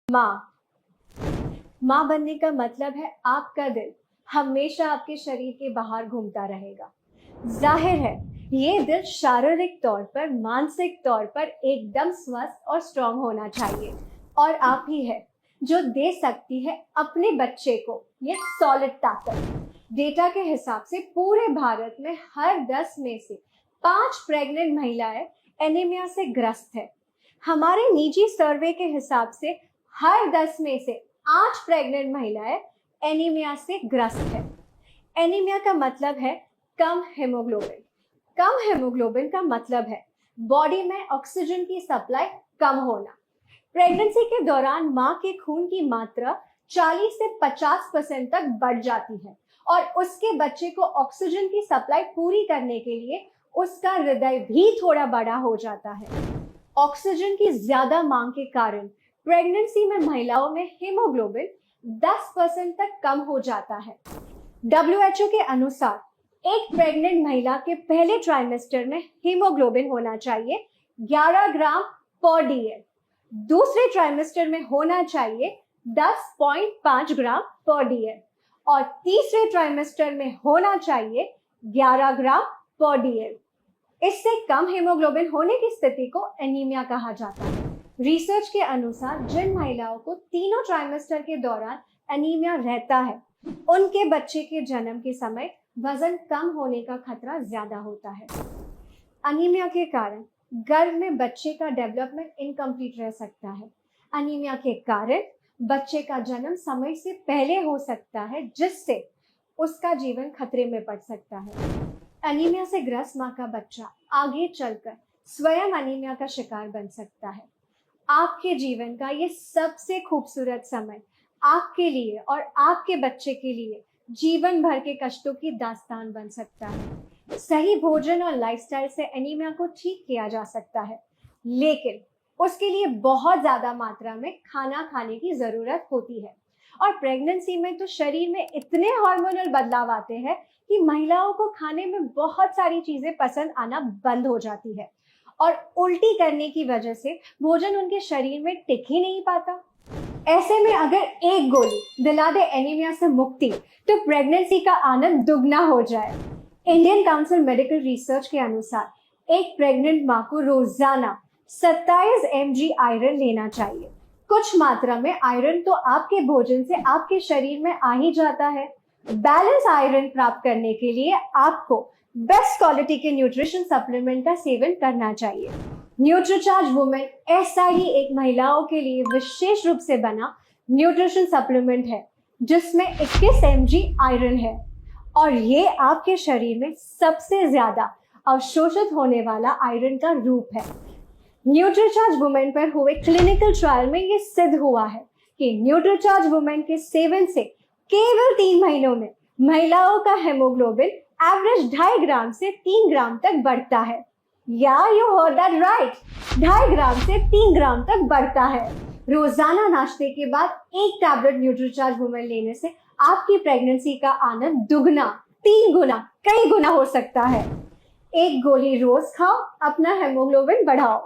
माँ। माँ बनने का मतलब है आपका दिल हमेशा आपके शरीर के बाहर घूमता रहेगा। जाहिर है ये दिल शारीरिक तौर पर, मानसिक तौर पर एकदम स्वस्थ और स्ट्रांग होना चाहिए। और आप ही है जो दे सकती है अपने बच्चे को ये सॉलिड ताकत। डेटा के हिसाब से पूरे भारत में हर 10 में से 5 प्रेग्नेंट महिलाएं एनीमिया से ग्रस्त है। हमारे निजी सर्वे के हिसाब से हर 10 में से 8 प्रेग्नेंट महिलाएं एनीमिया से ग्रस्त है। एनीमिया का मतलब है कम हेमोग्लोबिन। कम हेमोग्लोबिन का मतलब है बॉडी में ऑक्सीजन की सप्लाई कम होना। प्रेगनेंसी के दौरान माँ के खून की मात्रा 40 से 50% तक बढ़ जाती है और उसके बच्चे को ऑक्सीजन की सप्लाई पूरी करने के लिए उसका हृदय भी थोड़ा बड़ा हो जाता है। ऑक्सीजन की ज्यादा मांग के कारण प्रेगनेंसी में महिलाओं में हीमोग्लोबिन 10% तक कम हो जाता है। WHO के अनुसार एक प्रेग्नेंट महिला के पहले ट्राइमेस्टर में हीमोग्लोबिन होना चाहिए 11 ग्राम पर DL, दूसरे ट्राइमेस्टर में होना चाहिए 10.5 ग्राम पर DL और तीसरे ट्राइमेस्टर में होना चाहिए 11 ग्राम पर DL। इससे कम हीमोग्लोबिन होने की स्थिति को एनीमिया कहा जाता है। रिसर्च के अनुसार जिन महिलाओं को तीनों ट्राइमेस्टर के दौरान एनीमिया रहता है उनके बच्चे के जन्म के समय वजन कम होने का खतरा ज्यादा होता है। एनीमिया के कारण गर्भ में बच्चे का डेवलपमेंट इनकम्प्लीट रह सकता है। एनीमिया के कारण बच्चे का जन्म समय से पहले हो सकता है जिससे उसका जीवन खतरे में पड़ सकता है। एनीमिया से ग्रस्त माँ का बच्चा आगे चलकर स्वयं एनीमिया का शिकार बन सकता है। आपके जीवन का ये सबसे खूबसूरत समय आपके लिए और आपके बच्चे के लिए जीवन भर के कष्टों की दास्तान बन सकता है। सही भोजन और लाइफस्टाइल से एनीमिया को ठीक किया जा सकता है, लेकिन उसके लिए बहुत ज्यादा मात्रा में खाना खाने की जरूरत होती है। और प्रेगनेंसी में तो शरीर में इतने हार्मोनल बदलाव आते हैं कि महिलाओं को खाने में बहुत सारी चीजें पसंद आना बंद हो जाती है और उल्टी करने की वजह से भोजन उनके शरीर में टिक ही नहीं पाता। ऐसे में अगर एक गोली दिला दे एनीमिया से मुक्ति तो प्रेगनेंसी का आनंद दुगना हो जाए। इंडियन काउंसिल मेडिकल रिसर्च के अनुसार एक प्रेग्नेंट माँ को रोजाना 27 mg आयरन लेना चाहिए। कुछ मात्रा में आयरन तो आपके भोजन से आपके शरीर में आ ही जाता है। बैलेंस आयरन प्राप्त करने के लिए आपको बेस्ट क्वालिटी के न्यूट्रिशन सप्लीमेंट का सेवन करना चाहिए। न्यूट्रीचार्ज वुमेन ऐसा ही एक महिलाओं के लिए विशेष रूप से बना न्यूट्रिशन सप्लीमेंट है जिसमें 21 mg आयरन है और ये आपके शरीर में सबसे ज्यादा अवशोषित होने वाला आयरन का रूप है। न्यूट्रीचार्ज वुमेन पर हुए क्लिनिकल ट्रायल में ये सिद्ध हुआ है कि न्यूट्रीचार्ज वुमेन के सेवन से केवल 3 महीनों में महिलाओं का हेमोग्लोबिन एवरेज 2.5 ग्राम से 3 ग्राम तक बढ़ता है। या यू हर्ड दैट राइट, 2.5 ग्राम से 3 ग्राम तक बढ़ता है। रोजाना नाश्ते के बाद एक टैबलेट न्यूट्रीचार्ज वुमेन लेने से आपकी प्रेगनेंसी का आनंद दुगना, 3 गुना, कई गुना हो सकता है। एक गोली रोज खाओ, अपना हेमोग्लोबिन बढ़ाओ।